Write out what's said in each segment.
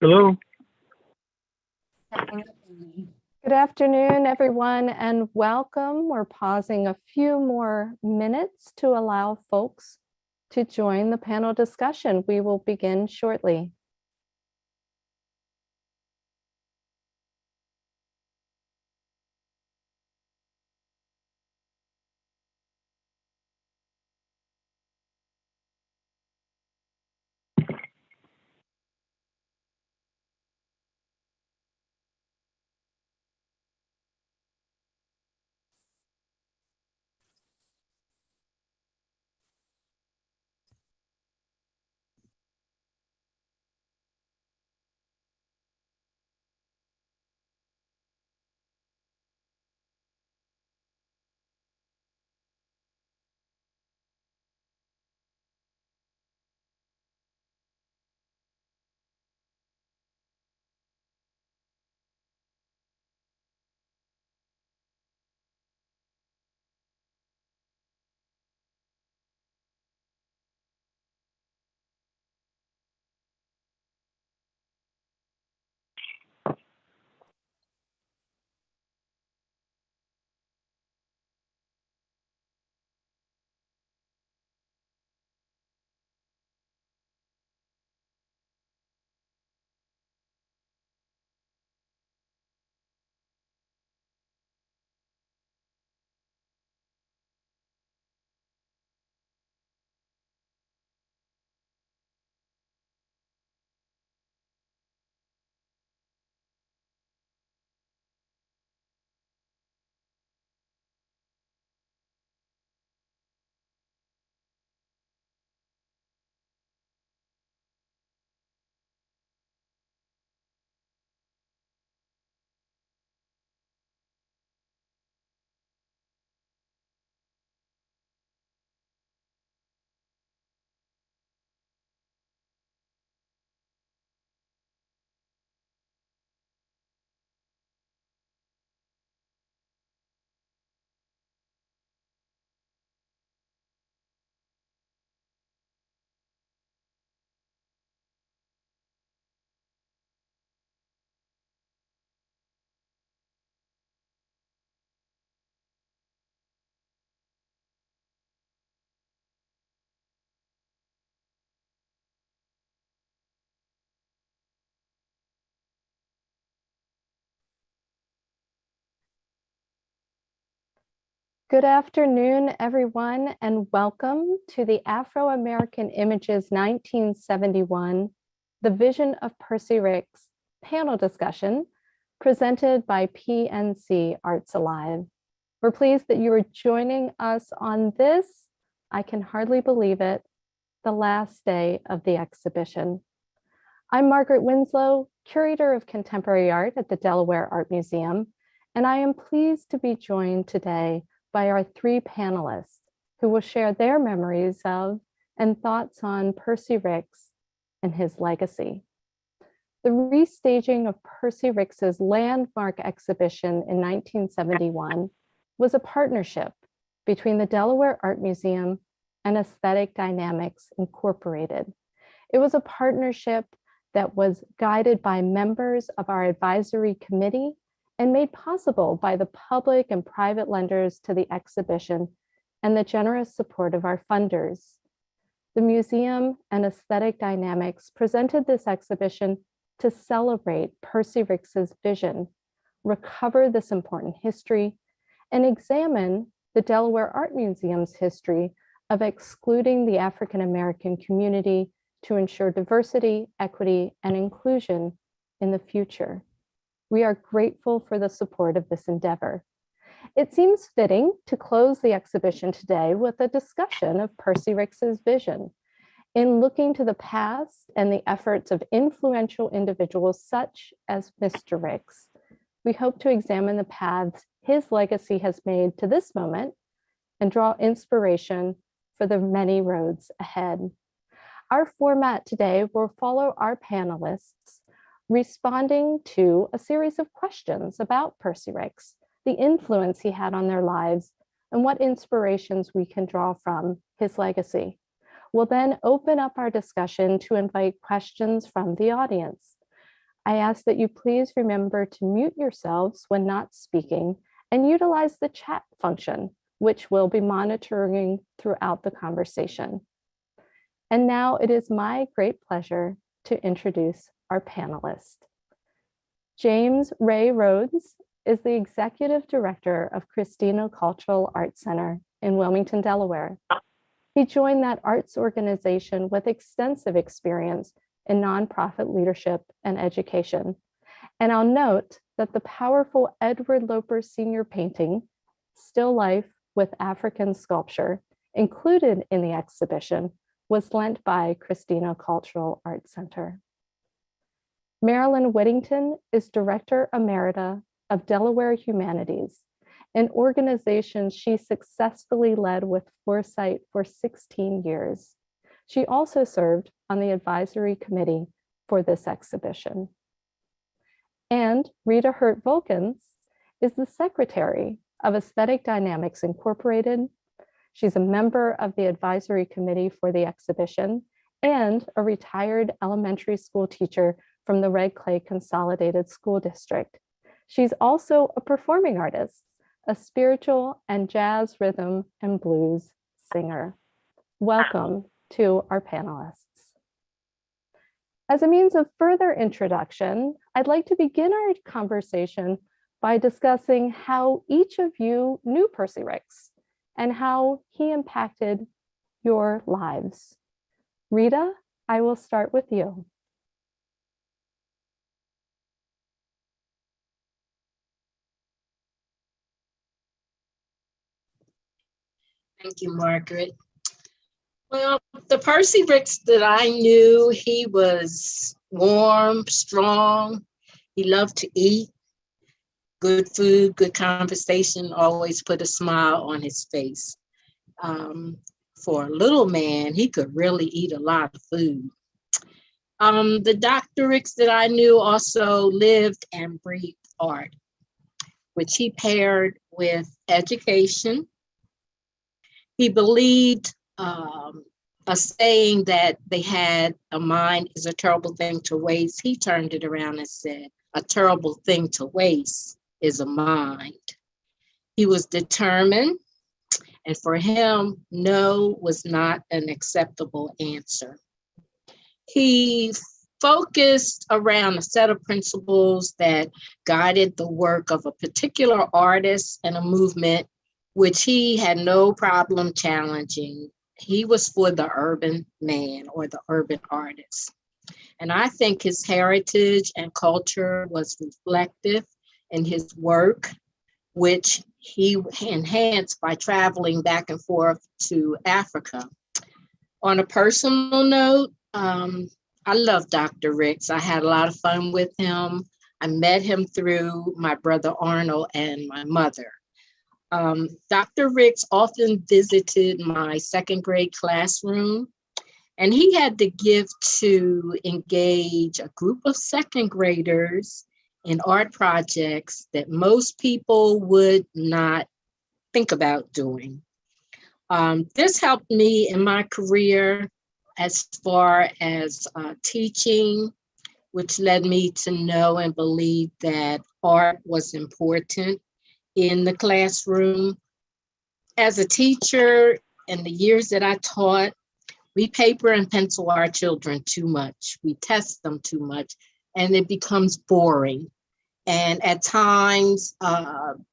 Hello. Good afternoon, everyone, and welcome. We're pausing a few more minutes to allow folks to join the panel discussion. We will begin shortly. Good afternoon, everyone, and welcome to the Afro-American Images 1971, The Vision of Percy Ricks panel discussion presented by PNC Arts Alive. We're pleased that you are joining us on this, I can hardly believe it, the last day of the exhibition. I'm Margaret Winslow, Curator of Contemporary Art at the Delaware Art Museum, and I am pleased to be joined today by our three panelists who will share their memories of and thoughts on Percy Ricks and his legacy. The restaging of Percy Ricks's landmark exhibition in 1971 was a partnership between the Delaware Art Museum and Aesthetic Dynamics Incorporated. It was a partnership that was guided by members of our advisory committee and made possible by the public and private lenders to the exhibition and the generous support of our funders. The museum and Aesthetic Dynamics presented this exhibition to celebrate Percy Ricks's vision, recover this important history, and examine the Delaware Art Museum's history of excluding the African American community to ensure diversity, equity, and inclusion in the future. We are grateful for the support of this endeavor. It seems fitting to close the exhibition today with a discussion of Percy Ricks's vision. In looking to the past and the efforts of influential individuals such as Mr. Ricks, we hope to examine the paths his legacy has made to this moment and draw inspiration for the many roads ahead. Our format today will follow our panelists responding to a series of questions about Percy Ricks, the influence he had on their lives, and what inspirations we can draw from his legacy. We'll then open up our discussion to invite questions from the audience. I ask that you please remember to mute yourselves when not speaking and utilize the chat function, which we'll be monitoring throughout the conversation. And now it is my great pleasure to introduce our panelists. James Ray Rhodes is the Executive Director of Christina Cultural Arts Center in Wilmington, Delaware. He joined that arts organization with extensive experience in nonprofit leadership and education. And I'll note that the powerful Edward Loper Sr. painting, Still Life with African Sculpture, included in the exhibition, was lent by Christina Cultural Arts Center. Marilyn Whittington is Director Emerita of Delaware Humanities, an organization she successfully led with foresight for 16 years. She also served on the advisory committee for this exhibition. And Rita Hurt-Volkens is the Secretary of Aesthetic Dynamics Incorporated. She's a member of the advisory committee for the exhibition and a retired elementary school teacher from the Red Clay Consolidated School District. She's also a performing artist, a spiritual and jazz rhythm and blues singer. Welcome to our panelists. As a means of further introduction, I'd like to begin our conversation by discussing how each of you knew Percy Ricks and how he impacted your lives. Rita, I will start with you. Thank you, Margaret. Well, the Percy Ricks that I knew, he was warm, strong. He loved to eat. Good food, good conversation, always put a smile on his face. For a little man, he could really eat a lot of food. The Dr. Ricks that I knew also lived and breathed art, which he paired with education. He believed a saying that they had a mind is a terrible thing to waste. He turned it around and said, a terrible thing to waste is a mind. He was determined, and for him, no was not an acceptable answer. He focused around a set of principles that guided the work of a particular artist and a movement which he had no problem challenging. He was for the urban man or the urban artist. And I think his heritage and culture was reflective in his work, which he enhanced by traveling back and forth to Africa. On a personal note, I love Dr. Ricks. I had a lot of fun with him. I met him through my brother Arnold and my mother. Dr. Ricks often visited my second grade classroom, and he had the gift to engage a group of second graders in art projects that most people would not think about doing. This helped me in my career as far as teaching, which led me to know and believe that art was important in the classroom. As a teacher, in the years that I taught, we paper and pencil our children too much. We test them too much, and it becomes boring. And at times,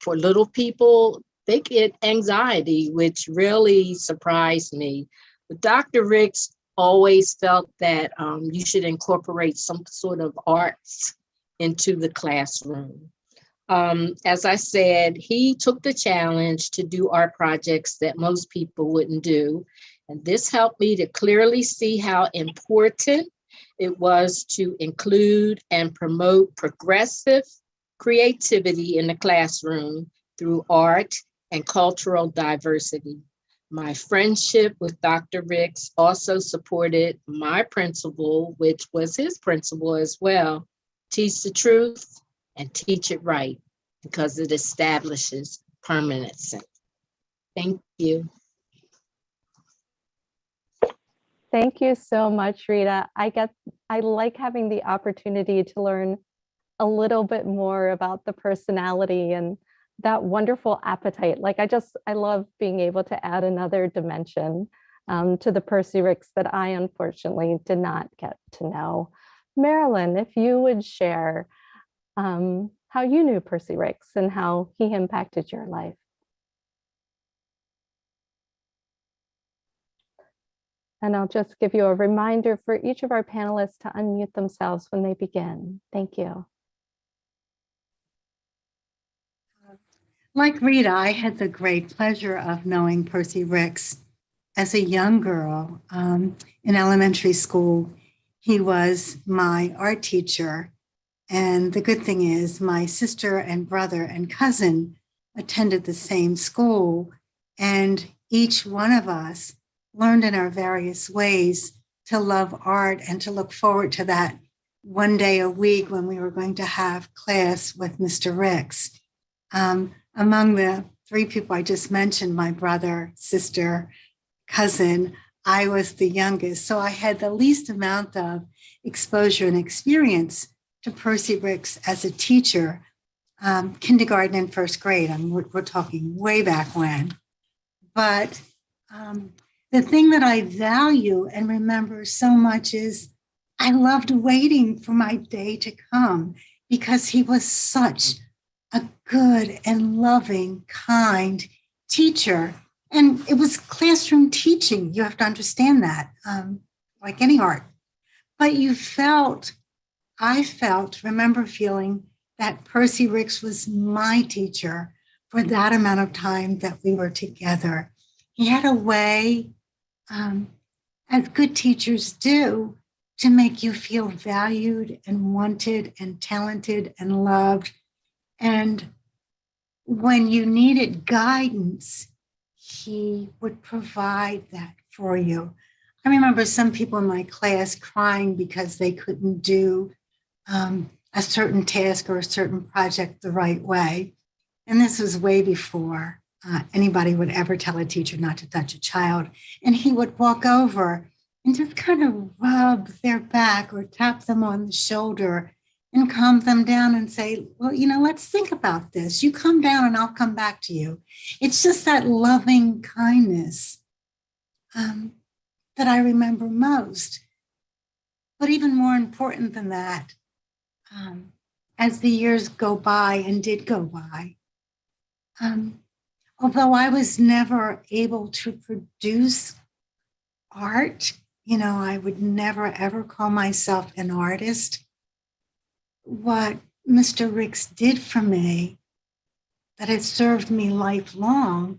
for little people, they get anxiety, which really surprised me. But Dr. Ricks always felt that you should incorporate some sort of arts into the classroom. As I said, he took the challenge to do art projects that most people wouldn't do. And this helped me to clearly see how important it was to include and promote progressive creativity in the classroom through art and cultural diversity. My friendship with Dr. Ricks also supported my principle, which was his principle as well: teach the truth and teach it right, because it establishes permanency. Thank you. Thank you so much, Rita. I I like having the opportunity to learn a little bit more about the personality and that wonderful appetite. Like I love being able to add another dimension to the Percy Ricks that I unfortunately did not get to know. Marilyn, if you would share how you knew Percy Ricks and how he impacted your life. And I'll just give you a reminder for each of our panelists to unmute themselves when they begin. Thank you. Like Rita, I had the great pleasure of knowing Percy Ricks as a young girl in elementary school. He was my art teacher. And the good thing is my sister and brother and cousin attended the same school. And each one of us learned in our various ways to love art and to look forward to that one day a week when we were going to have class with Mr. Ricks. Among the three people I just mentioned, my brother, sister, cousin, I was the youngest. So I had the least amount of exposure and experience to Percy Ricks as a teacher, kindergarten and first grade. I mean, we're talking way back when. But the thing that I value and remember so much is I loved waiting for my day to come because he was such a good and loving, kind teacher. And it was classroom teaching. You have to understand that, like any art. But remember feeling that Percy Ricks was my teacher for that amount of time that we were together. He had a way, as good teachers do, to make you feel valued and wanted and talented and loved. And when you needed guidance, he would provide that for you. I remember some people in my class crying because they couldn't do a certain task or a certain project the right way. And this was way before anybody would ever tell a teacher not to touch a child. And he would walk over and just kind of rub their back or tap them on the shoulder and calm them down and say, well, let's think about this. You come down and I'll come back to you. It's just that loving kindness that I remember most. But even more important than that, as the years go by and did go by, although I was never able to produce art, I would never ever call myself an artist. What Mr. Ricks did for me that has served me lifelong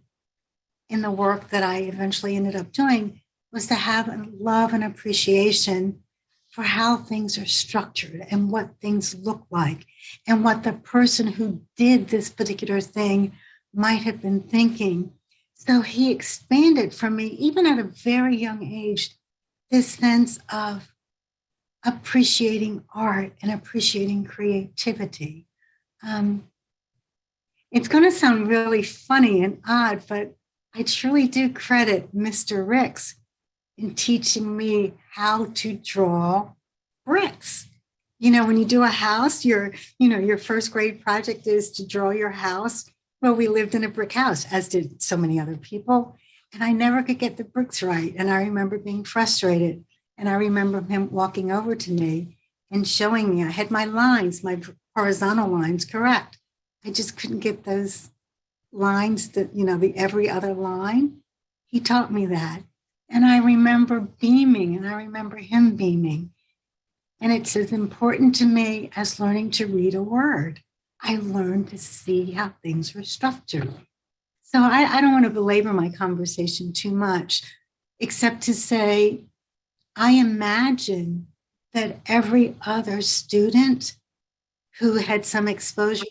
in the work that I eventually ended up doing was to have a love and appreciation for how things are structured and what things look like and what the person who did this particular thing might have been thinking. So he expanded for me, even at a very young age, this sense of appreciating art and appreciating creativity. It's going to sound really funny and odd, but I truly do credit Mr. Ricks in teaching me how to draw bricks. When you do a house, your first grade project is to draw your house. Well, we lived in a brick house, as did so many other people, and I never could get the bricks right. And I remember being frustrated. And I remember him walking over to me and showing me I had my lines, my horizontal lines correct. I just couldn't get those lines that, the every other line. He taught me that. And I remember beaming, and I remember him beaming. And it's as important to me as learning to read a word. I learned to see how things were structured. So I don't want to belabor my conversation too much, except to say, I imagine that every other student who had some exposure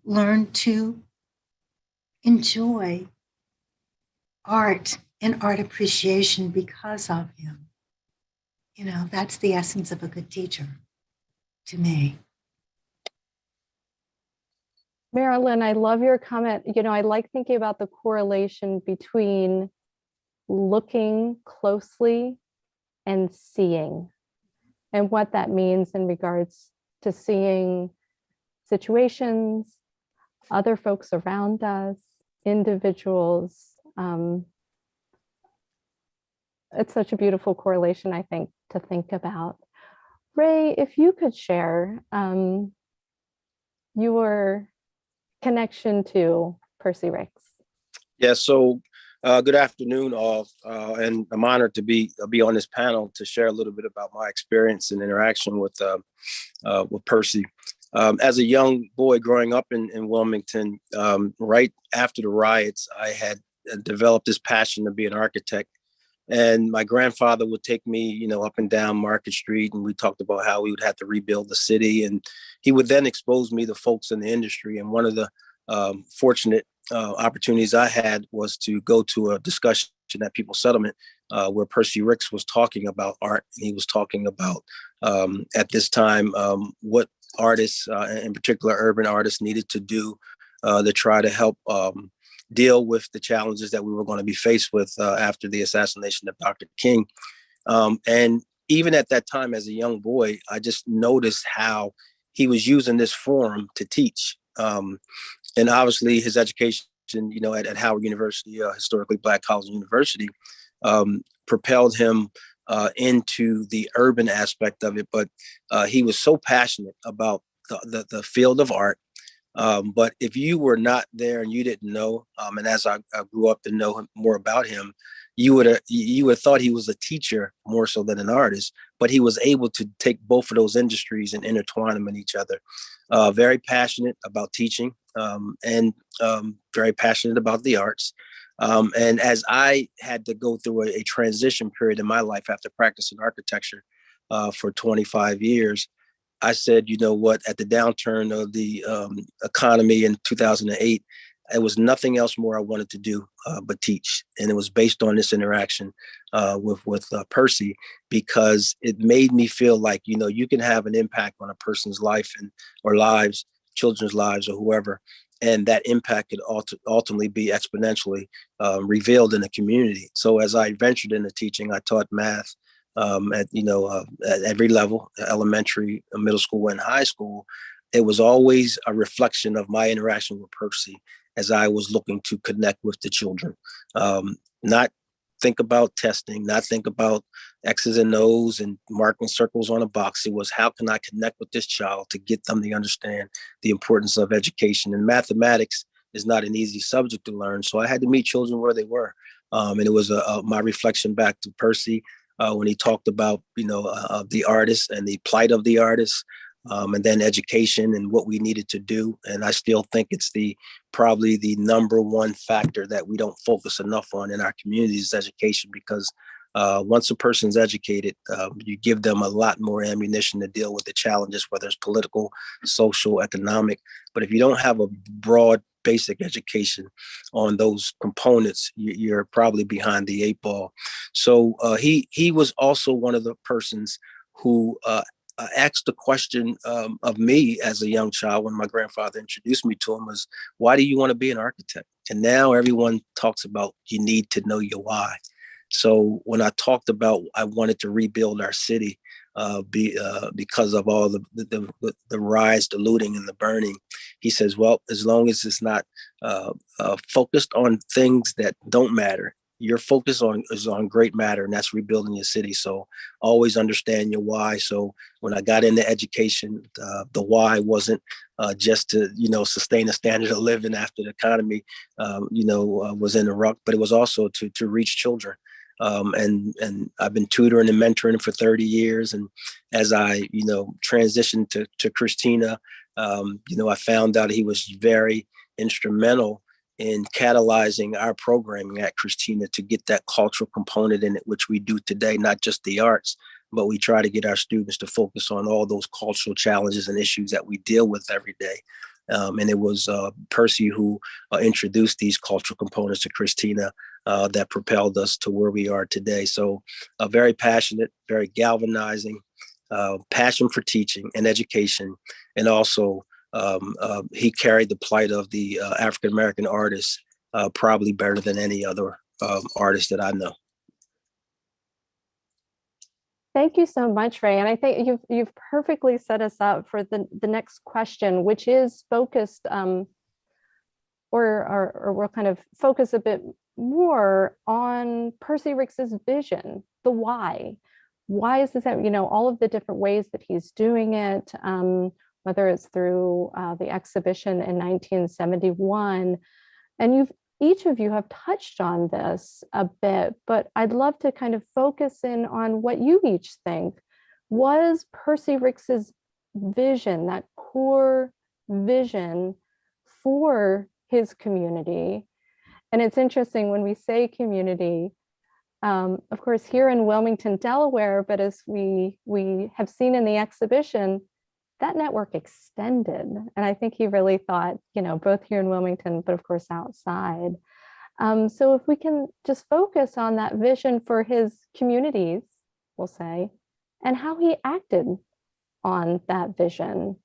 learned to enjoy art and art appreciation because of him. That's the essence of a good teacher to me. Marilyn, I love your comment. I like thinking about the correlation between looking closely and seeing, and what that means in regards to seeing situations, other folks around us, individuals. It's such a beautiful correlation, I think, to think about. Ray, if you could share your connection to Percy Ricks. Yeah, so good afternoon, all, and I'm honored to be on this panel to share a little bit about my experience and interaction with Percy. As a young boy growing up in Wilmington, right after the riots, I had developed this passion to be an architect. And my grandfather would take me, up and down Market Street, and we talked about how we would have to rebuild the city. And he would then expose me to folks in the industry. And one of the fortunate opportunities I had was to go to a discussion at People's Settlement where Percy Ricks was talking about art. And he was talking about, at this time, what artists, in particular urban artists, needed to do to try to help deal with the challenges that we were going to be faced with after the assassination of Dr. King. And even at that time, as a young boy, I just noticed how he was using this forum to teach. And obviously his education, at Howard University, historically Black college university, propelled him into the urban aspect of it. But he was so passionate about the field of art. But if you were not there and you didn't know, and as I grew up to know more about him, you would have thought he was a teacher more so than an artist. But he was able to take both of those industries and intertwine them in each other. Very passionate about teaching and very passionate about the arts. And as I had to go through a transition period in my life after practicing architecture for 25 years, I said, you know what, at the downturn of the economy in 2008, it was nothing else more I wanted to do but teach. And it was based on this interaction with Percy, because it made me feel like, you can have an impact on a person's life or lives, children's lives or whoever. And that impact could ultimately be exponentially revealed in the community. So as I ventured into teaching, I taught math at every level, elementary, middle school, and high school. It was always a reflection of my interaction with Percy as I was looking to connect with the children. Not think about testing, not think about X's and O's and marking circles on a box. It was, how can I connect with this child to get them to understand the importance of education? And mathematics is not an easy subject to learn. So I had to meet children where they were. And it was my reflection back to Percy when he talked about, the artists and the plight of the artists, and then education and what we needed to do. And I still think it's probably the number one factor that we don't focus enough on in our communities is education, because once a person's educated, you give them a lot more ammunition to deal with the challenges, whether it's political, social, economic. But if you don't have a broad basic education on those components, you're probably behind the eight ball. So he was also one of the persons who asked the question of me as a young child when my grandfather introduced me to him was, why do you want to be an architect? And now everyone talks about you need to know your why. So when I talked about I wanted to rebuild our city because of all the riots, the looting and the burning, he says, well, as long as it's not focused on things that don't matter, your focus is on great matter, and that's rebuilding your city. So always understand your why. So when I got into education, the why wasn't just to, sustain a standard of living after the economy, was in the ruck, but it was also to reach children. And I've been tutoring and mentoring for 30 years. And as I, transitioned to Christina, I found out he was very instrumental in catalyzing our programming at Christina to get that cultural component in it, which we do today, not just the arts, but we try to get our students to focus on all those cultural challenges and issues that we deal with every day. And it was Percy who introduced these cultural components to Christina that propelled us to where we are today. So very passionate, very galvanizing, passion for teaching and education, and also he carried the plight of the African American artist probably better than any other artist that I know. Thank you so much, Ray. And I think you've perfectly set us up for the next question, which is focused, or we'll kind of focus a bit more on Percy Ricks's vision, the why. Why is this, all of the different ways that he's doing it, whether it's through the exhibition in 1971. And each of you have touched on this a bit, but I'd love to kind of focus in on what you each think. Was Percy Ricks's vision, that core vision for his community? And it's interesting when we say community, of course, here in Wilmington, Delaware, but as we have seen in the exhibition, that network extended. And I think he really thought, both here in Wilmington, but of course outside. So if we can just focus on that vision for his communities, we'll say, and how he acted on that vision.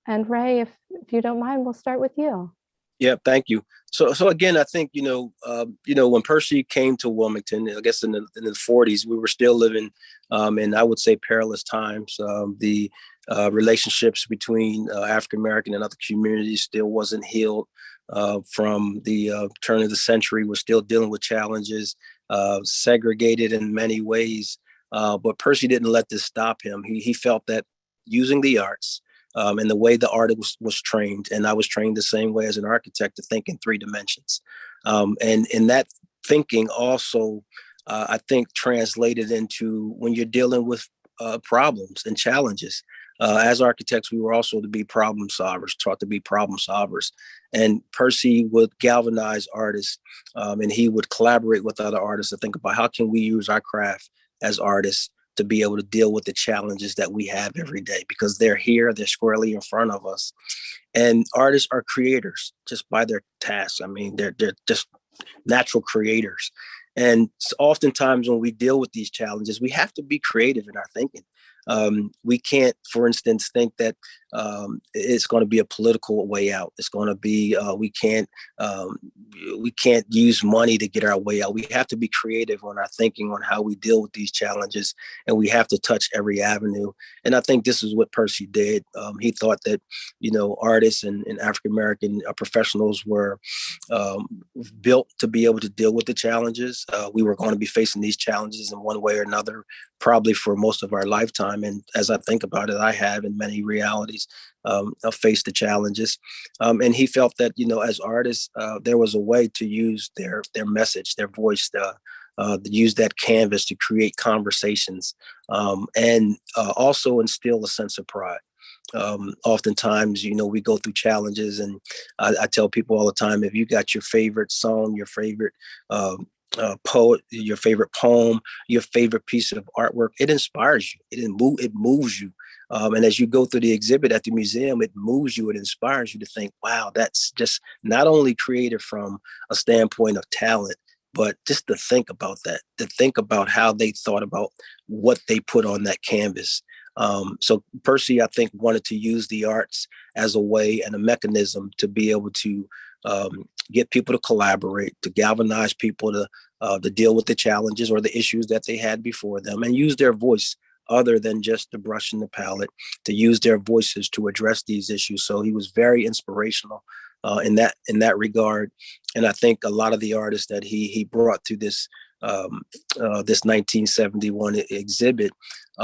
And Ray, if you don't mind, we'll start with you. Yeah, thank you. So again, I think, when Percy came to Wilmington, I guess in the 40s, we were still living in, I would say, perilous times. The relationships between African American and other communities still wasn't healed from the turn of the century. We're still dealing with challenges, segregated in many ways. But Percy didn't let this stop him. He felt that using the arts, and the way the artist was trained, and I was trained the same way as an architect to think in 3 dimensions. And in that thinking also, I think translated into when you're dealing with problems and challenges. As architects, we were also to be problem solvers, taught to be problem solvers. And Percy would galvanize artists, and he would collaborate with other artists to think about how can we use our craft as artists to be able to deal with the challenges that we have every day, because they're here, they're squarely in front of us. And artists are creators just by their tasks. I mean, they're just natural creators. And oftentimes when we deal with these challenges, we have to be creative in our thinking. We can't, for instance, think that it's going to be a political way out. It's going to be we can't use money to get our way out. We have to be creative on our thinking on how we deal with these challenges, and we have to touch every avenue. And I think this is what Percy did. He thought that artists and African American professionals were built to be able to deal with the challenges. We were going to be facing these challenges in one way or another, probably for most of our lifetime. And as I think about it, I have in many realities faced the challenges. And he felt that, as artists, there was a way to use their message, their voice, use that canvas to create conversations, and also instill a sense of pride. Oftentimes, we go through challenges, and I tell people all the time, if you got your favorite song, your favorite poet, your favorite poem, your favorite piece of artwork, it inspires you. It moves you. And as you go through the exhibit at the museum, it moves you, it inspires you to think, wow, that's just not only creative from a standpoint of talent, but just to think about that, to think about how they thought about what they put on that canvas. So Percy, I think, wanted to use the arts as a way and a mechanism to be able to get people to collaborate, to galvanize people to deal with the challenges or the issues that they had before them, and use their voice other than just the brush and the palette, to use their voices to address these issues. So he was very inspirational in that regard. And I think a lot of the artists that he brought to this 1971 exhibit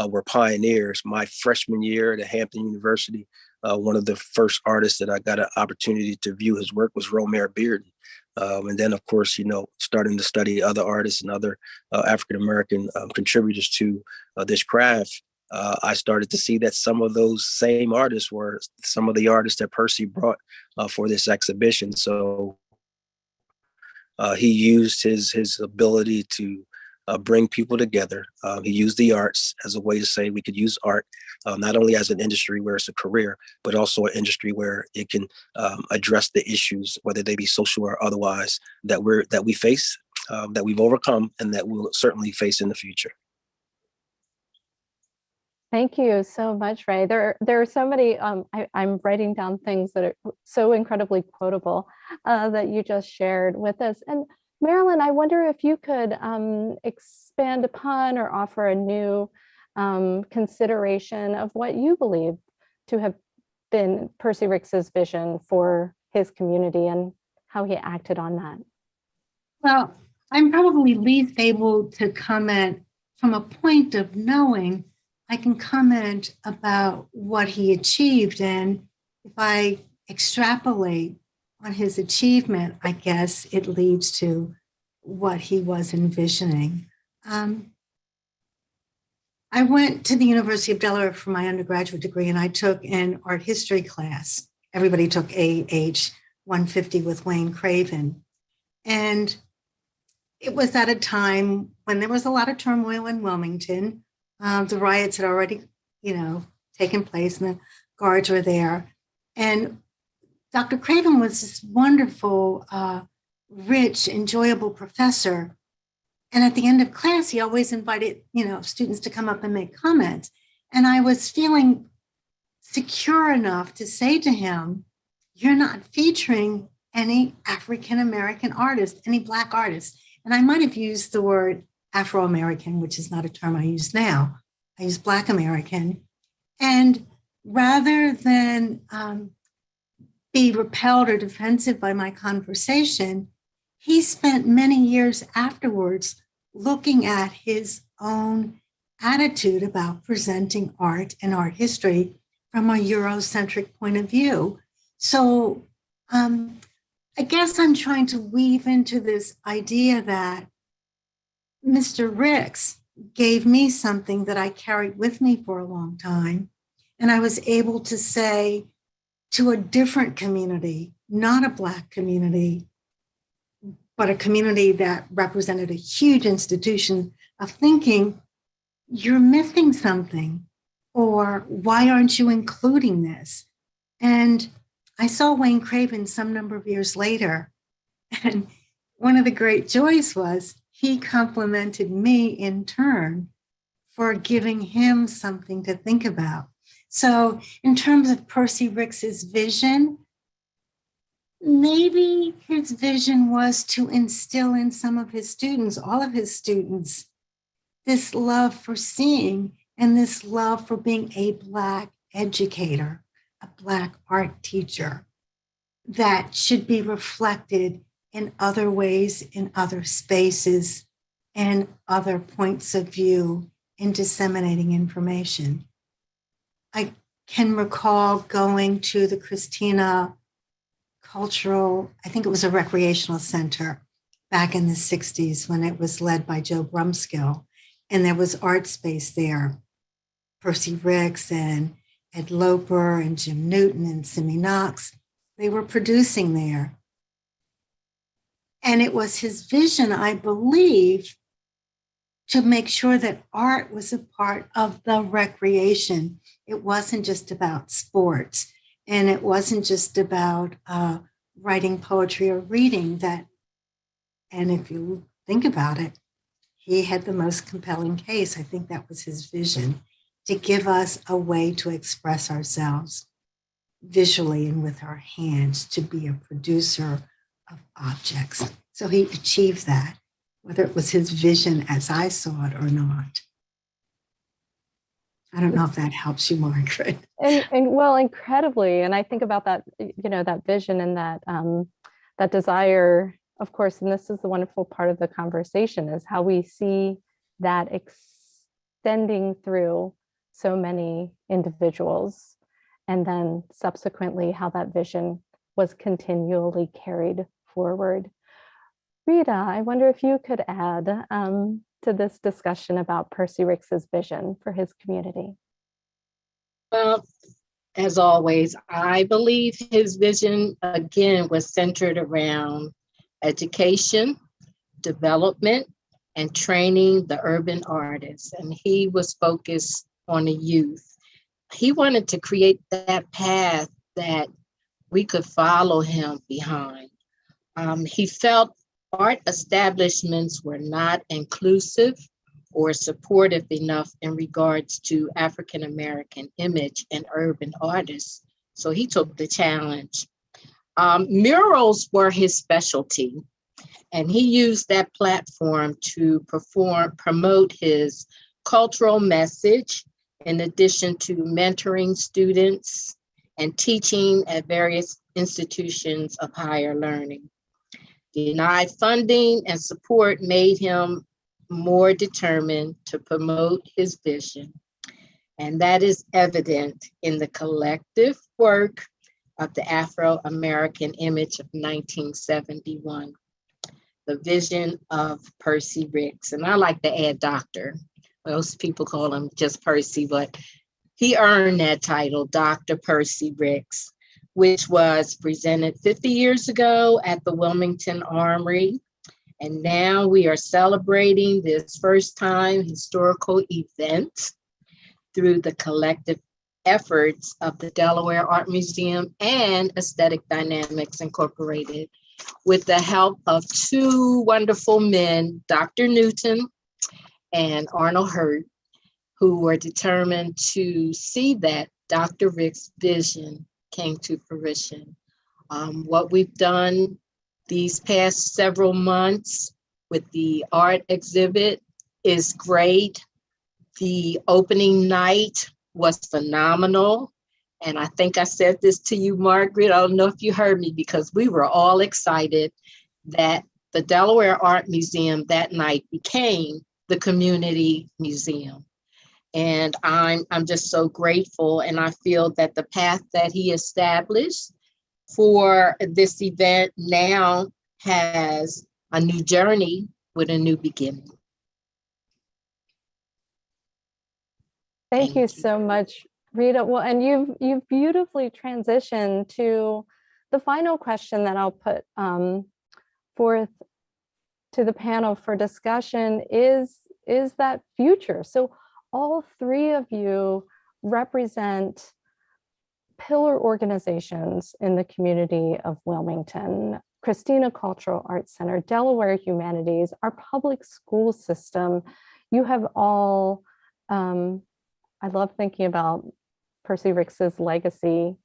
were pioneers. My freshman year at Hampton University, one of the first artists that I got an opportunity to view his work was Romare Bearden. And then, of course, starting to study other artists and other African-American contributors to this craft, I started to see that some of those same artists were some of the artists that Percy brought for this exhibition. So he used his ability to bring people together. He used the arts as a way to say we could use art not only as an industry where it's a career, but also an industry where it can address the issues, whether they be social or otherwise, that we face, that we've overcome, and that we'll certainly face in the future. Thank you so much, Ray. There are so many, I'm writing down things that are so incredibly quotable that you just shared with us. And Marilyn, I wonder if you could expand upon or offer a new consideration of what you believe to have been Percy Ricks's vision for his community and how he acted on that. Well, I'm probably least able to comment from a point of knowing. I can comment about what he achieved. And if I extrapolate on his achievement, I guess it leads to what he was envisioning. I went to the University of Delaware for my undergraduate degree, and I took an art history class. Everybody took AH 150 with Wayne Craven. And it was at a time when there was a lot of turmoil in Wilmington. The riots had already, taken place, and the guards were there. And Dr. Craven was this wonderful, rich, enjoyable professor. And at the end of class, he always invited, students to come up and make comments. And I was feeling secure enough to say to him, "You're not featuring any African-American artist, any Black artist." And I might have used the word Afro-American, which is not a term I use now. I use Black American. And rather than be repelled or defensive by my conversation, he spent many years afterwards looking at his own attitude about presenting art and art history from a Eurocentric point of view. So I guess I'm trying to weave into this idea that Mr. Ricks gave me something that I carried with me for a long time. And I was able to say to a different community, not a Black community, but a community that represented a huge institution of thinking, "You're missing something," or "Why aren't you including this?" And I saw Wayne Craven some number of years later. And one of the great joys was he complimented me in turn for giving him something to think about. So in terms of Percy Ricks's vision, maybe his vision was to instill in some of his students, all of his students, this love for seeing and this love for being a Black educator, a Black art teacher that should be reflected in other ways, in other spaces, and other points of view in disseminating information. I can recall going to the Christina Cultural, I think it was a recreational center back in the 60s when it was led by Joe Brumskill, and there was art space there. Percy Ricks and Ed Loper and Jim Newton and Simi Knox, they were producing there. And it was his vision, I believe, to make sure that art was a part of the recreation. It wasn't just about sports, and it wasn't just about writing poetry or reading that. And if you think about it, he had the most compelling case. I think that was his vision, to give us a way to express ourselves visually and with our hands, to be a producer of objects. So he achieved that, whether it was his vision as I saw it or not. I don't know if that helps you, Margaret. And well, incredibly. And I think about that, that vision and that desire, of course, and this is the wonderful part of the conversation, is how we see that extending through so many individuals, and then subsequently how that vision was continually carried forward. Rita, I wonder if you could add to this discussion about Percy Ricks's vision for his community. Well, as always, I believe his vision, again, was centered around education, development, and training the urban artists. And he was focused on the youth. He wanted to create that path that we could follow him behind. He felt art establishments were not inclusive or supportive enough in regards to African American image and urban artists. So he took the challenge. Murals were his specialty, and he used that platform to promote his cultural message, in addition to mentoring students and teaching at various institutions of higher learning. Denied funding and support made him more determined to promote his vision. And that is evident in the collective work of the Afro-American Image of 1971, the vision of Percy Ricks. And I like to add Dr. Most people call him just Percy, but he earned that title, Dr. Percy Ricks, which was presented 50 years ago at the Wilmington Armory. And now we are celebrating this first time historical event through the collective efforts of the Delaware Art Museum and Aesthetic Dynamics Incorporated, with the help of two wonderful men, Dr. Newton and Arnold Hurt, who were determined to see that Dr. Rick's vision came to fruition. What we've done these past several months with the art exhibit is great. The opening night was phenomenal. And I think I said this to you, Margaret. I don't know if you heard me, because we were all excited that the Delaware Art Museum that night became the community museum. And I'm just so grateful. And I feel that the path that he established for this event now has a new journey with a new beginning. Thank you so much, Rita. Well, and you've beautifully transitioned to the final question that I'll put forth to the panel for discussion is that future. So all three of you represent pillar organizations in the community of Wilmington: Christina Cultural Arts Center, Delaware Humanities, our public school system. You have all, I love thinking about Percy Ricks's legacy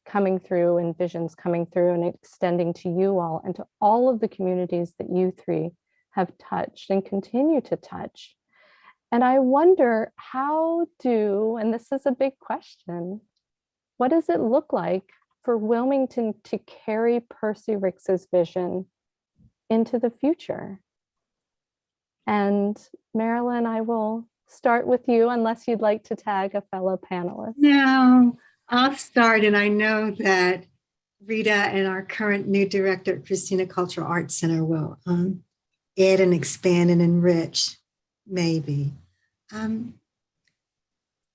coming through and visions coming through and extending to you all and to all of the communities that you three have touched and continue to touch. And I wonder, and this is a big question, what does it look like for Wilmington to carry Percy Ricks's vision into the future? And Marilyn, I will start with you, unless you'd like to tag a fellow panelist. No, I'll start. And I know that Rita and our current new director at Christina Cultural Arts Center will add and expand and enrich, maybe.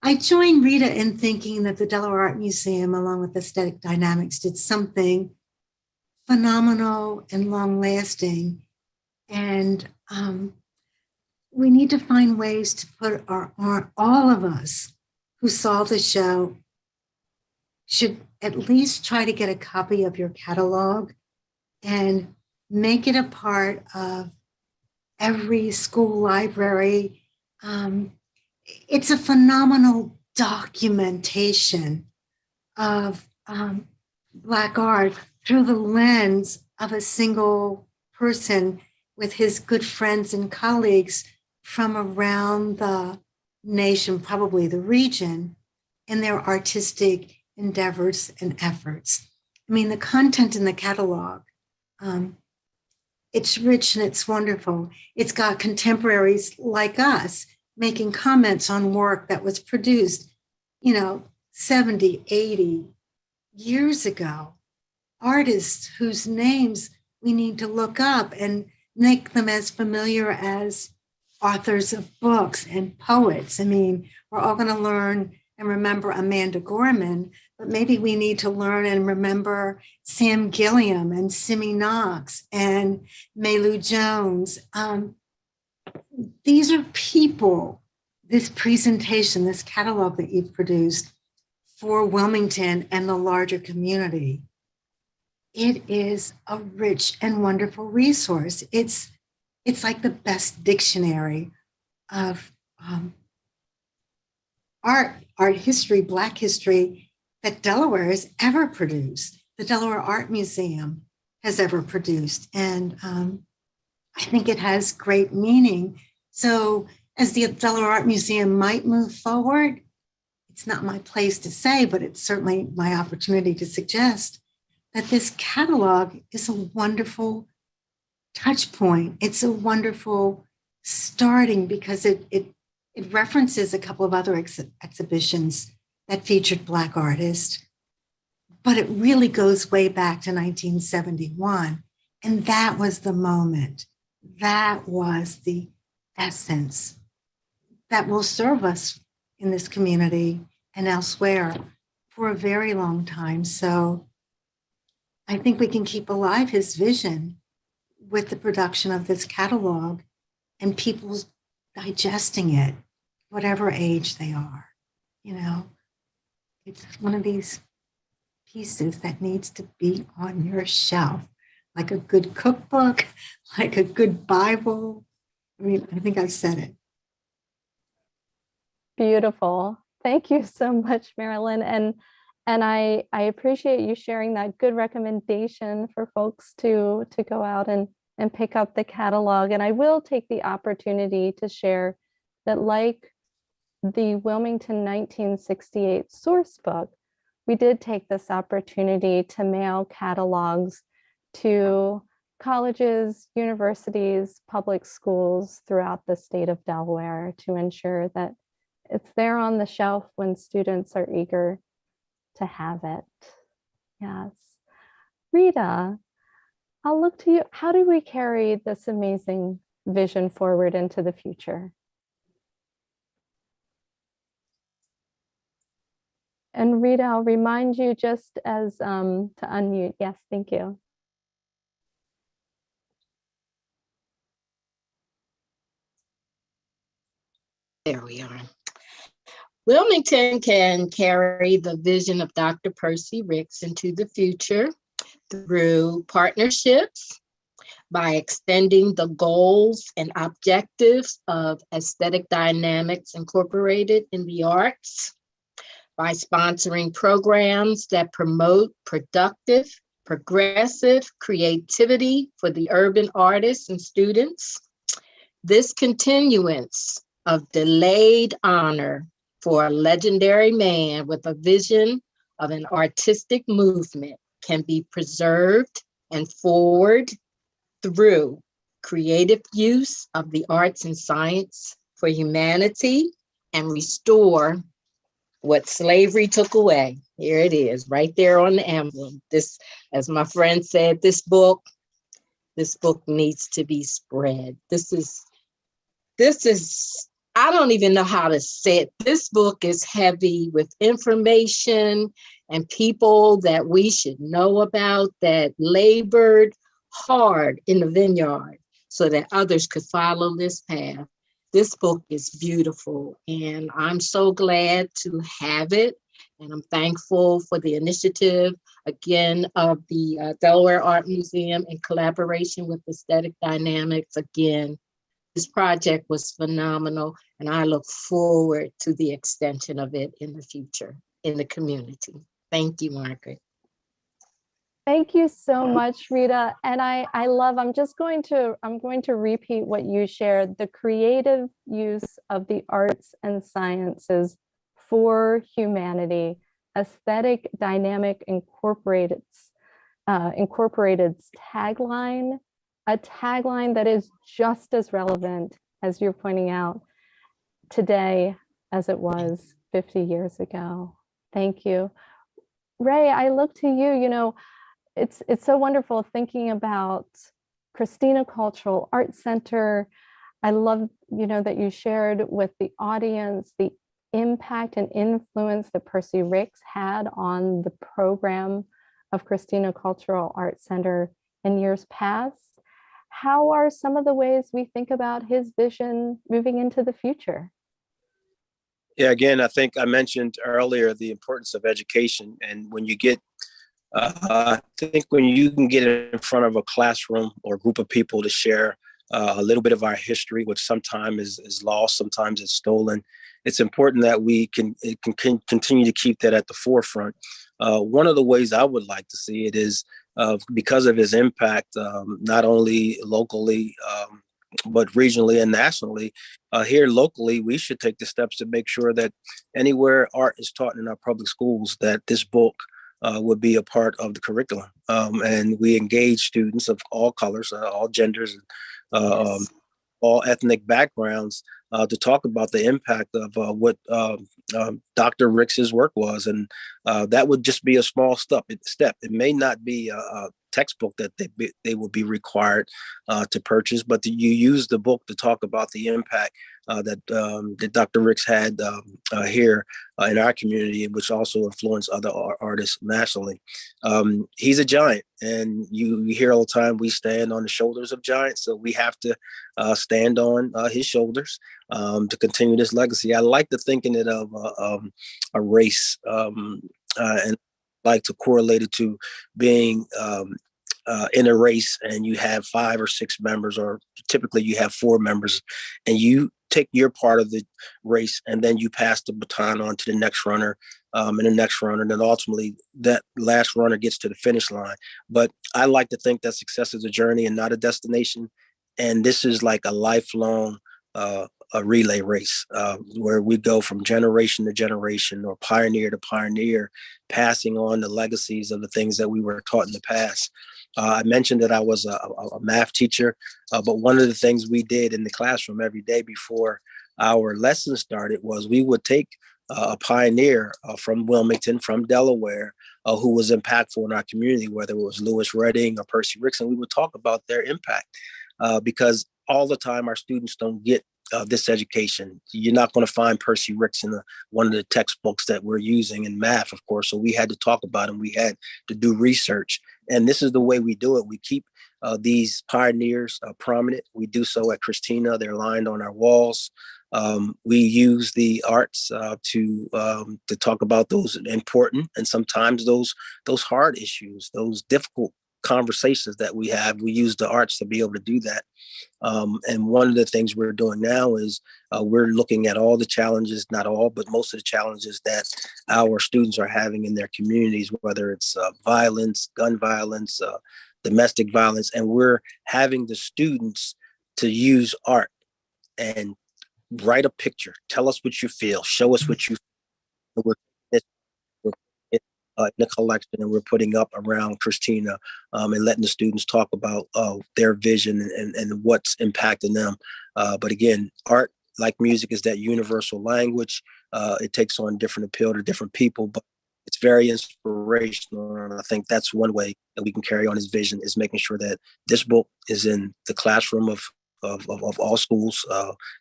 I joined Rita in thinking that the Delaware Art Museum, along with Aesthetic Dynamics, did something phenomenal and long-lasting. And we need to find ways to put all of us who saw the show should at least try to get a copy of your catalog and make it a part of every school library. It's a phenomenal documentation of Black art through the lens of a single person with his good friends and colleagues from around the nation, probably the region, in their artistic endeavors and efforts. I mean, the content in the catalog, it's rich and it's wonderful. It's got contemporaries like us making comments on work that was produced, 70, 80 years ago. Artists whose names we need to look up and make them as familiar as authors of books and poets. I mean, we're all going to learn and remember Amanda Gorman, but maybe we need to learn and remember Sam Gilliam and Simi Knox and Maylou Jones. These are people, this presentation, this catalog that you've produced for Wilmington and the larger community. It is a rich and wonderful resource. It's like the best dictionary of art history, Black history that Delaware has ever produced, the Delaware Art Museum has ever produced. And I think it has great meaning. So as the Delaware Art Museum might move forward, it's not my place to say, but it's certainly my opportunity to suggest that this catalog is a wonderful touch point. It's a wonderful starting because it references a couple of other exhibitions that featured Black artists, but it really goes way back to 1971. And that was the moment. That was the essence that will serve us in this community and elsewhere for a very long time. So I think we can keep alive his vision with the production of this catalog and people digesting it, whatever age they are. You know, it's one of these pieces that needs to be on your shelf, like a good cookbook, like a good Bible. I mean, I think I've said it. Beautiful. Thank you so much, Marilyn. And I appreciate you sharing that good recommendation for folks to go out and pick up the catalog. And I will take the opportunity to share that, like the Wilmington 1968 source book, we did take this opportunity to mail catalogs to colleges, universities, public schools throughout the state of Delaware to ensure that it's there on the shelf when students are eager to have it. Yes. Rita, I'll look to you. How do we carry this amazing vision forward into the future? And Rita, I'll remind you just as to unmute. Yes, thank you. There we are. Wilmington can carry the vision of Dr. Percy Ricks into the future through partnerships, by extending the goals and objectives of Aesthetic Dynamics Incorporated in the arts, by sponsoring programs that promote productive, progressive creativity for the urban artists and students. This continuance of delayed honor for a legendary man with a vision of an artistic movement can be preserved and forward through creative use of the arts and science for humanity and restore what slavery took away. Here it is, right there on the emblem. This, as my friend said, this book needs to be spread. This is, I don't even know how to say it. This book is heavy with information and people that we should know about that labored hard in the vineyard so that others could follow this path. This book is beautiful, and I'm so glad to have it. And I'm thankful for the initiative, again, of the Delaware Art Museum in collaboration with Aesthetic Dynamics. Again, this project was phenomenal, and I look forward to the extension of it in the future in the community. Thank you, Margaret. Thank you so much, Rita. And I'm going to repeat what you shared, the creative use of the arts and sciences for humanity. Aesthetic Dynamic Incorporated's tagline, a tagline that is just as relevant, as you're pointing out, today as it was 50 years ago. Thank you. Ray, I look to you. You know, it's so wonderful thinking about Christina Cultural Arts Center. I love, that you shared with the audience the impact and influence that Percy Ricks had on the program of Christina Cultural Arts Center in years past. How are some of the ways we think about his vision moving into the future? Yeah, again, I think I mentioned earlier the importance of education. And when you get, I think when you can get in front of a classroom or a group of people to share a little bit of our history, which sometimes is lost, sometimes it's stolen. It's important that we can continue to keep that at the forefront. One of the ways I would like to see it is because of his impact, not only locally, but regionally and nationally. Here locally, we should take the steps to make sure that anywhere art is taught in our public schools, that this book would be a part of the curriculum. And we engage students of all colors, all genders, Yes. all ethnic backgrounds to talk about the impact of what Dr. Ricks's work was. And that would just be a small step. It may not be a textbook that they will be required to purchase, but you use the book to talk about the impact that Dr. Ricks had here in our community, which also influenced other artists nationally. He's a giant, and you hear all the time, we stand on the shoulders of giants, so we have to stand on his shoulders to continue this legacy. I like to think in it of a race, and like to correlate it to being in a race, and you have 5 or 6 members, or typically you have 4 members, and you take your part of the race, and then you pass the baton on to the next runner, and the next runner, and then ultimately that last runner gets to the finish line. But I like to think that success is a journey and not a destination, and this is like a lifelong a relay race where we go from generation to generation, or pioneer to pioneer, passing on the legacies of the things that we were taught in the past. I mentioned that I was a math teacher, but one of the things we did in the classroom every day before our lessons started was we would take a pioneer from Wilmington, from Delaware, who was impactful in our community, whether it was Lewis Redding or Percy Ricks, and we would talk about their impact because all the time our students don't get this education. You're not going to find Percy Ricks in one of the textbooks that we're using in math, of course. So we had to talk about him. We had to do research. And this is the way we do it. We keep these pioneers prominent. We do so at Christina. They're lined on our walls. We use the arts to talk about those important and sometimes those hard issues, those difficult conversations that we have. We use the arts to be able to do that. And one of the things we're doing now is we're looking at all the challenges, not all, but most of the challenges that our students are having in their communities, whether it's violence, gun violence, domestic violence. And we're having the students to use art and write a picture, tell us what you feel, show us what you feel. We're in the collection, and we're putting up around Christina and letting the students talk about their vision and what's impacting them. But again, art, like music, is that universal language. It takes on different appeal to different people, but it's very inspirational. And I think that's one way that we can carry on his vision, is making sure that this book is in the classroom of all schools.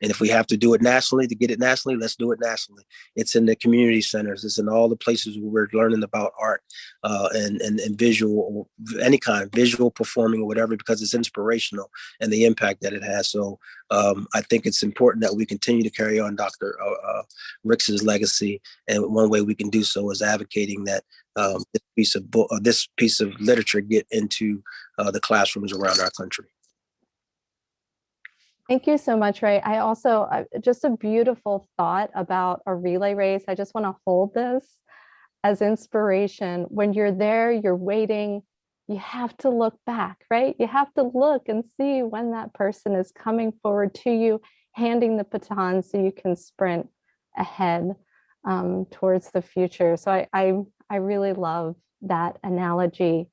And if we have to do it nationally to get it nationally, let's do it nationally. It's in the community centers. It's in all the places where we're learning about art and visual, any kind, visual performing or whatever, because it's inspirational and the impact that it has. So I think it's important that we continue to carry on Dr. Ricks's legacy. And one way we can do so is advocating that this piece of literature get into the classrooms around our country. Thank you so much, Ray. I also, just a beautiful thought about a relay race. I just want to hold this as inspiration. When you're there, you're waiting, you have to look back, right? You have to look and see when that person is coming forward to you, handing the baton so you can sprint ahead towards the future. So I really love that analogy.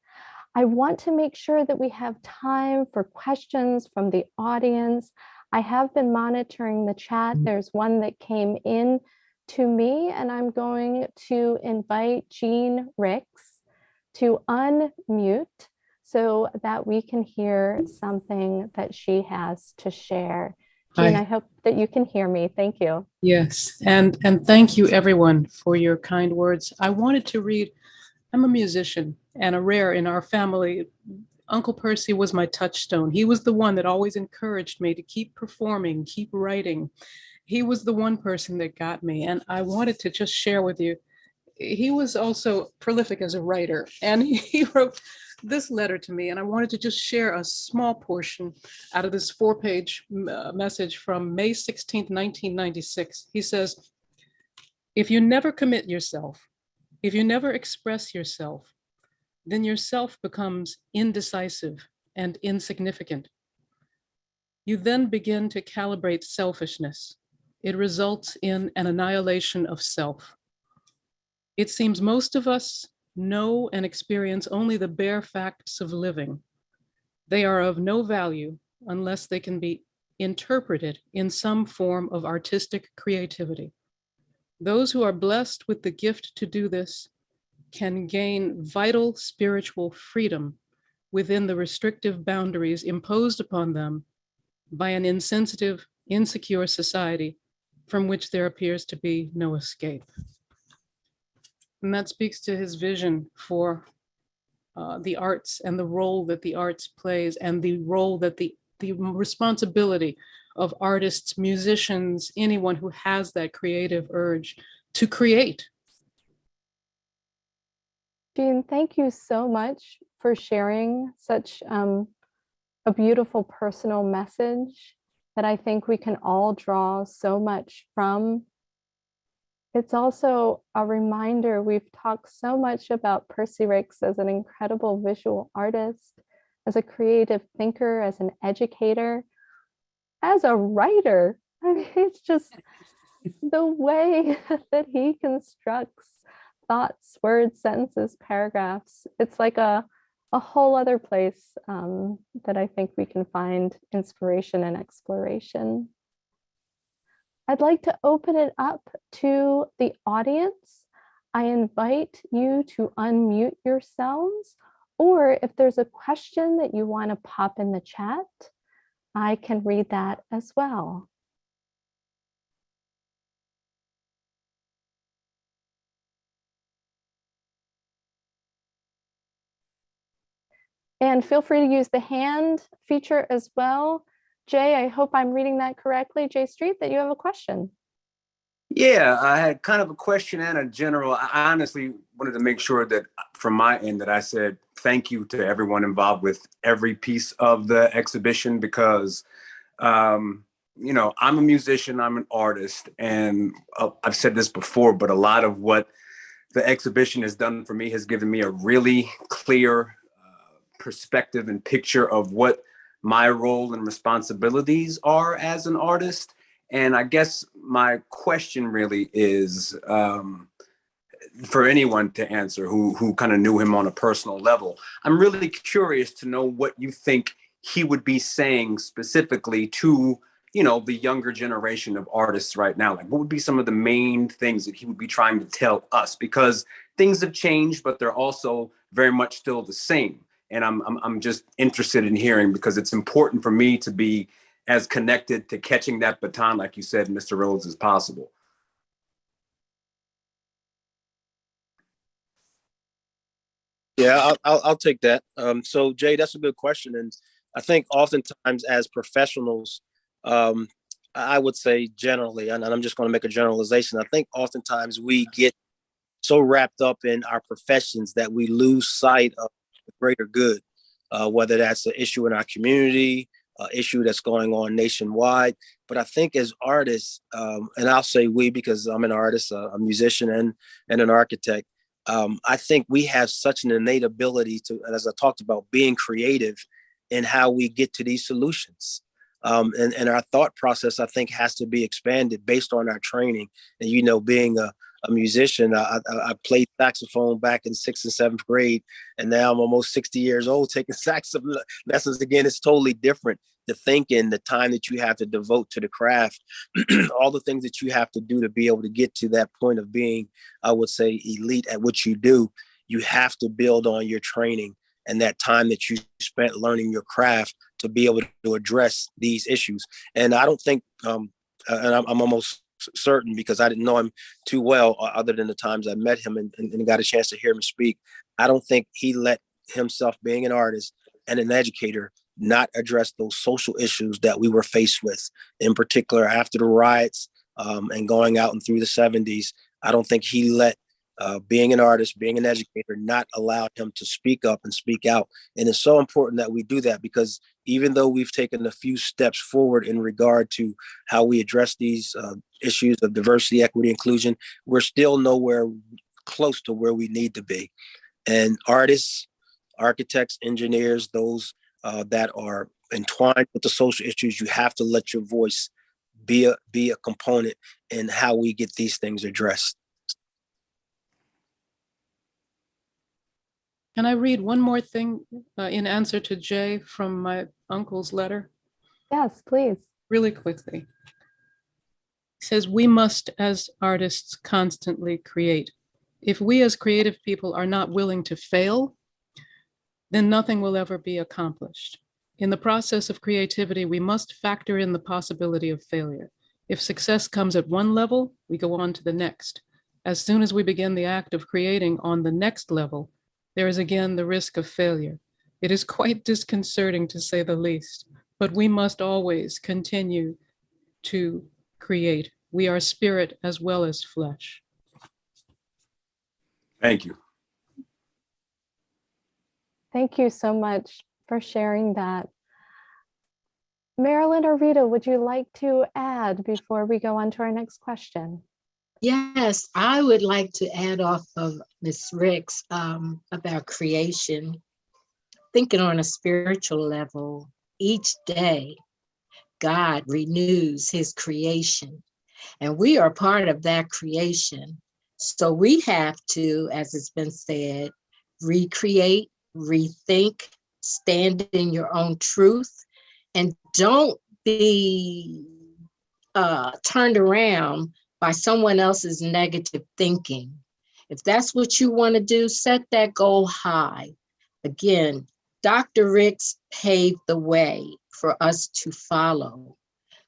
I want to make sure that we have time for questions from the audience. I have been monitoring the chat. There's one that came in to me, and I'm going to invite Jean Ricks to unmute so that we can hear something that she has to share. Jean, I hope that you can hear me. Thank you. Yes, and thank you everyone for your kind words. I wanted to read. I'm a musician and a rare in our family. Uncle Percy was my touchstone. He was the one that always encouraged me to keep performing, keep writing. He was the one person that got me. And I wanted to just share with you, he was also prolific as a writer. And he wrote this letter to me, and I wanted to just share a small portion out of this 4-page message from May 16th, 1996. He says, if you never commit yourself, if you never express yourself, then yourself becomes indecisive and insignificant. You then begin to calibrate selfishness. It results in an annihilation of self. It seems most of us know and experience only the bare facts of living. They are of no value unless they can be interpreted in some form of artistic creativity. Those who are blessed with the gift to do this can gain vital spiritual freedom within the restrictive boundaries imposed upon them by an insensitive, insecure society from which there appears to be no escape. And that speaks to his vision for the arts and the role that the arts plays, and the role that the responsibility of artists, musicians, anyone who has that creative urge to create. Jean, thank you so much for sharing such a beautiful personal message that I think we can all draw so much from. It's also a reminder, we've talked so much about Percy Ricks as an incredible visual artist, as a creative thinker, as an educator, as a writer. I mean, it's just the way that he constructs thoughts, words, sentences, paragraphs. It's like a whole other place that I think we can find inspiration and exploration. I'd like to open it up to the audience. I invite you to unmute yourselves, or if there's a question that you want to pop in the chat, I can read that as well. And feel free to use the hand feature as well. Jay, I hope I'm reading that correctly. Jay Street, that you have a question. Yeah, I had kind of a question and a general. I honestly wanted to make sure that from my end that I said thank you to everyone involved with every piece of the exhibition, because, I'm a musician, I'm an artist, and I've said this before, but a lot of what the exhibition has done for me has given me a really clear perspective and picture of what my role and responsibilities are as an artist. And I guess my question really is for anyone to answer who kind of knew him on a personal level. I'm really curious to know what you think he would be saying specifically to, the younger generation of artists right now. Like, what would be some of the main things that he would be trying to tell us? Because things have changed, but they're also very much still the same. And I'm just interested in hearing, because it's important for me to be as connected to catching that baton, like you said, Mr. Rhodes, as possible. Yeah, I'll take that. So Jay, that's a good question. And I think oftentimes as professionals, I would say generally, and I'm just going to make a generalization, I think oftentimes we get so wrapped up in our professions that we lose sight of the greater good, whether that's an issue in our community, issue that's going on nationwide. But I think as artists, and I'll say we because I'm an artist, a musician, and an architect, I think we have such an innate ability to, as I talked about, being creative in how we get to these solutions. And our thought process, I think, has to be expanded based on our training. And, being a musician, I played saxophone back in 6th and 7th grade, and now I'm almost 60 years old taking saxophone lessons again. It's totally different. The thinking, the time that you have to devote to the craft, all the things that you have to do to be able to get to that point of being, I would say, elite at what you do. You have to build on your training and that time that you spent learning your craft to be able to address these issues. And I don't think, and I'm almost certain, because I didn't know him too well other than the times I met him and got a chance to hear him speak. I don't think he let himself, being an artist and an educator, not address those social issues that we were faced with, in particular after the riots and going out and through the 70s. I don't think he let being an artist, being an educator, not allowed him to speak up and speak out. And it's so important that we do that, because even though we've taken a few steps forward in regard to how we address these issues of diversity, equity, inclusion, we're still nowhere close to where we need to be. And artists, architects, engineers, those that are entwined with the social issues, you have to let your voice be a component in how we get these things addressed. Can I read one more thing in answer to Jay from my uncle's letter? Yes, please. Really quickly. He says, we must, as artists, constantly create. If we as creative people are not willing to fail, then nothing will ever be accomplished. In the process of creativity, we must factor in the possibility of failure. If success comes at one level, we go on to the next. As soon as we begin the act of creating on the next level, there is again the risk of failure. It is quite disconcerting, to say the least, but we must always continue to create. We are spirit as well as flesh. Thank you. Thank you so much for sharing that. Marilyn or Rita, would you like to add before we go on to our next question? Yes, I would like to add off of Ms. Ricks about creation. Thinking on a spiritual level, each day, God renews his creation, and we are part of that creation. So we have to, as it's been said, recreate, rethink, stand in your own truth, and don't be turned around by someone else's negative thinking. If that's what you want to do, set that goal high. Again, Dr. Ricks paved the way for us to follow.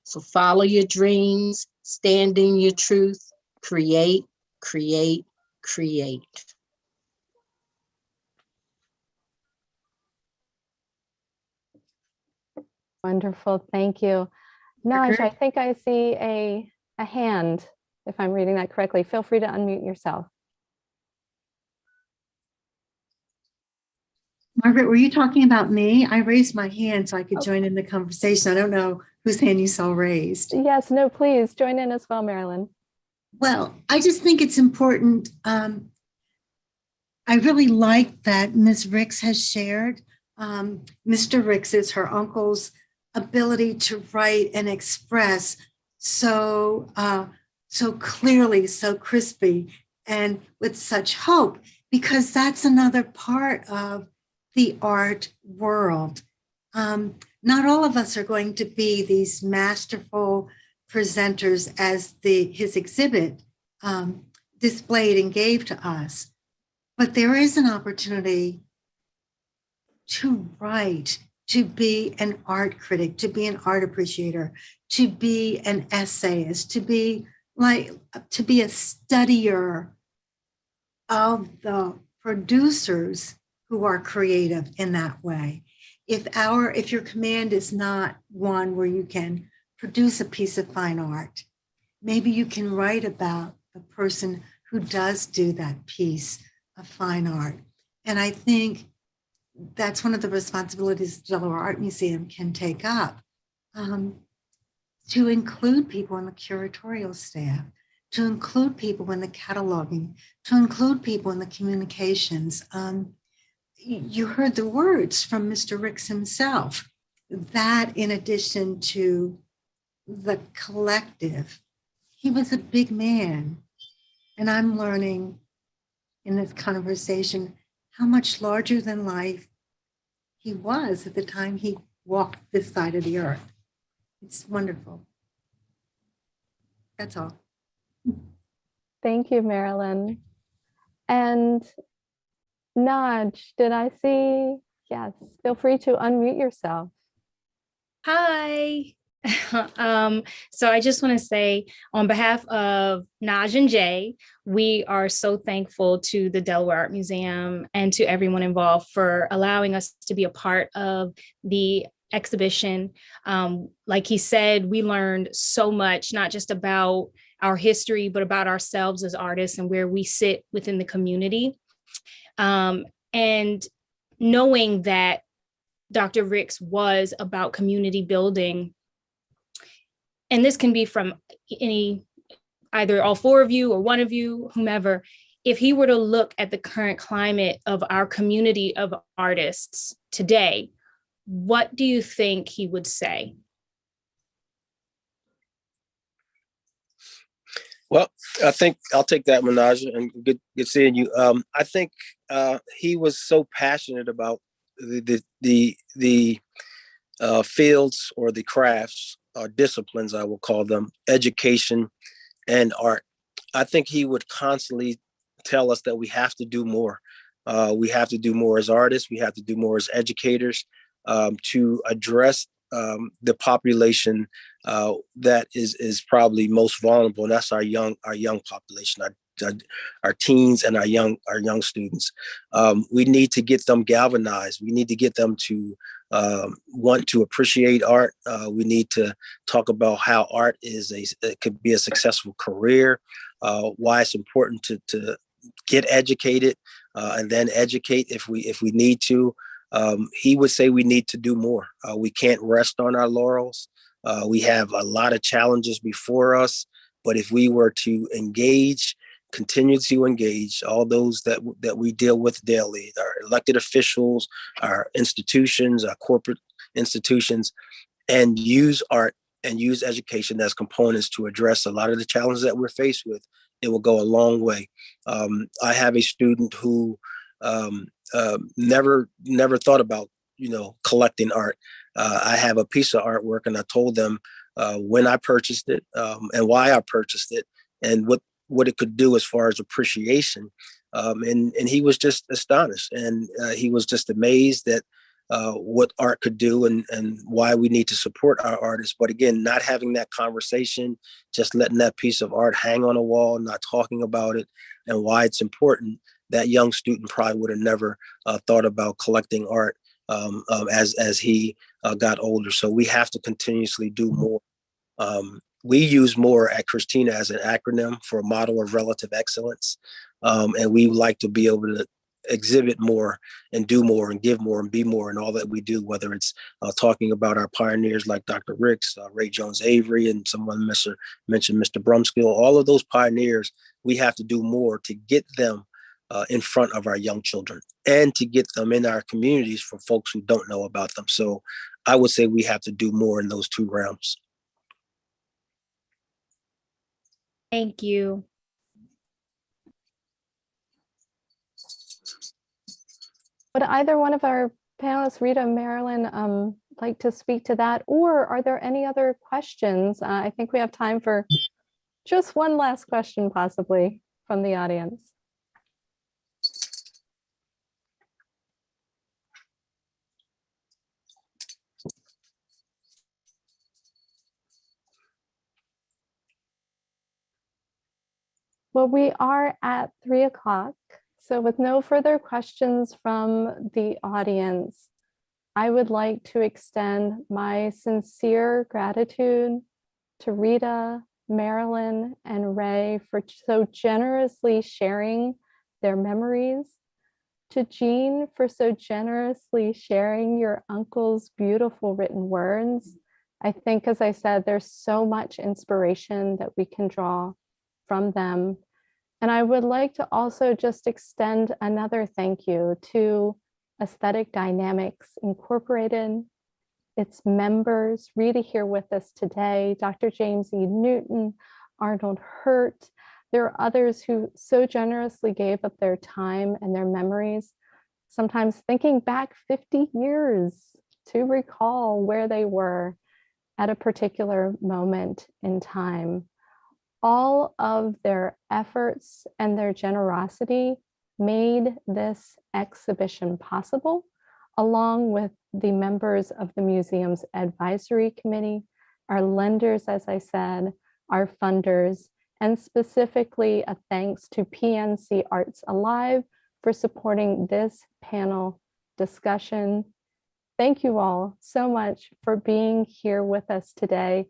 So follow your dreams, stand in your truth, create, create, create. Wonderful, thank you. Naj, I think I see a hand, if I'm reading that correctly. Feel free to unmute yourself. Margaret, were you talking about me? I raised my hand so I could join in the conversation. I don't know whose hand you saw raised. Yes, no, please join in as well, Marilyn. Well, I just think it's important. I really like that Ms. Ricks has shared Mr. Ricks's, her uncle's, ability to write and express so clearly, so crispy, and with such hope, because that's another part of the art world. Not all of us are going to be these masterful presenters as his exhibit displayed and gave to us, but there is an opportunity to write, to be an art critic, to be an art appreciator, to be an essayist, to be a studier of the producers who are creative in that way. If your command is not one where you can produce a piece of fine art, maybe you can write about the person who does do that piece of fine art. And I think that's one of the responsibilities the Delaware Art Museum can take up, to include people in the curatorial staff, to include people in the cataloging, to include people in the communications. You heard the words from Mr. Ricks himself, that in addition to the collective, he was a big man. And I'm learning in this conversation how much larger than life he was at the time he walked this side of the earth. It's wonderful. That's all. Thank you, Marilyn. And Naj, did I see? Yes, feel free to unmute yourself. Hi. So I just want to say on behalf of Naj and Jay, we are so thankful to the Delaware Art Museum and to everyone involved for allowing us to be a part of the exhibition. Like he said, we learned so much, not just about our history, but about ourselves as artists and where we sit within the community. And knowing that Dr. Ricks was about community building, and this can be from either all four of you or one of you, whomever, if he were to look at the current climate of our community of artists today, what do you think he would say? Well, I think I'll take that one, Naja, and good seeing you. I think he was so passionate about the fields or the crafts or disciplines, I will call them, education and art. I think he would constantly tell us that we have to do more. We have to do more as artists. We have to do more as educators to address the population that is probably most vulnerable, and that's our young population, our teens and our young students. We need to get them galvanized. We need to get them to want to appreciate art. We need to talk about how art it could be a successful career. Why it's important to get educated and then educate if we need to. He would say we need to do more. We can't rest on our laurels. We have a lot of challenges before us, but if we were to continue to engage all those that we deal with daily, our elected officials, our institutions, our corporate institutions, and use art and use education as components to address a lot of the challenges that we're faced with, it will go a long way. I have a student who never thought about collecting art. I have a piece of artwork, and I told them when I purchased it and why I purchased it and what it could do as far as appreciation. And he was just astonished, and he was just amazed at what art could do and why we need to support our artists. But again, not having that conversation, just letting that piece of art hang on a wall, not talking about it and why it's important, that young student probably would have never thought about collecting art as he got older. So we have to continuously do more. We use more at Christina as an acronym for a model of relative excellence. And we like to be able to exhibit more and do more and give more and be more in all that we do, whether it's talking about our pioneers like Dr. Ricks, Ray Jones Avery, and someone mentioned Mr. Brumskill. All of those pioneers, we have to do more to get them in front of our young children and to get them in our communities for folks who don't know about them. So I would say we have to do more in those two realms. Thank you. Would either one of our panelists, Rita, Marilyn, like to speak to that? Or are there any other questions? I think we have time for just one last question, possibly from the audience. Well, we are at 3 o'clock. So with no further questions from the audience, I would like to extend my sincere gratitude to Rita, Marilyn, and Ray for so generously sharing their memories, to Jean for so generously sharing your uncle's beautiful written words. I think, as I said, there's so much inspiration that we can draw from them. And I would like to also just extend another thank you to Aesthetic Dynamics Incorporated, its members, Rita here with us today, Dr. James E. Newton, Arnold Hurt. There are others who so generously gave up their time and their memories, sometimes thinking back 50 years to recall where they were at a particular moment in time. All of their efforts and their generosity made this exhibition possible, along with the members of the museum's advisory committee, our lenders, as I said, our funders, and specifically a thanks to PNC Arts Alive for supporting this panel discussion. Thank you all so much for being here with us today.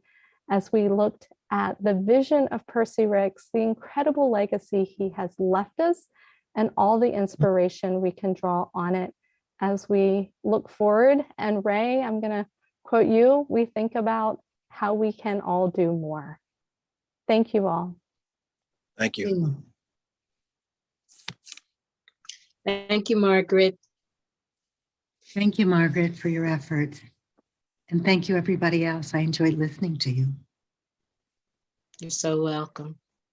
as we looked at the vision of Percy Ricks, the incredible legacy he has left us, and all the inspiration we can draw on it as we look forward. And Ray, I'm going to quote you, we think about how we can all do more. Thank you all. Thank you. Thank you, Margaret. Thank you, Margaret, for your effort. And thank you, everybody else. I enjoyed listening to you. You're so welcome.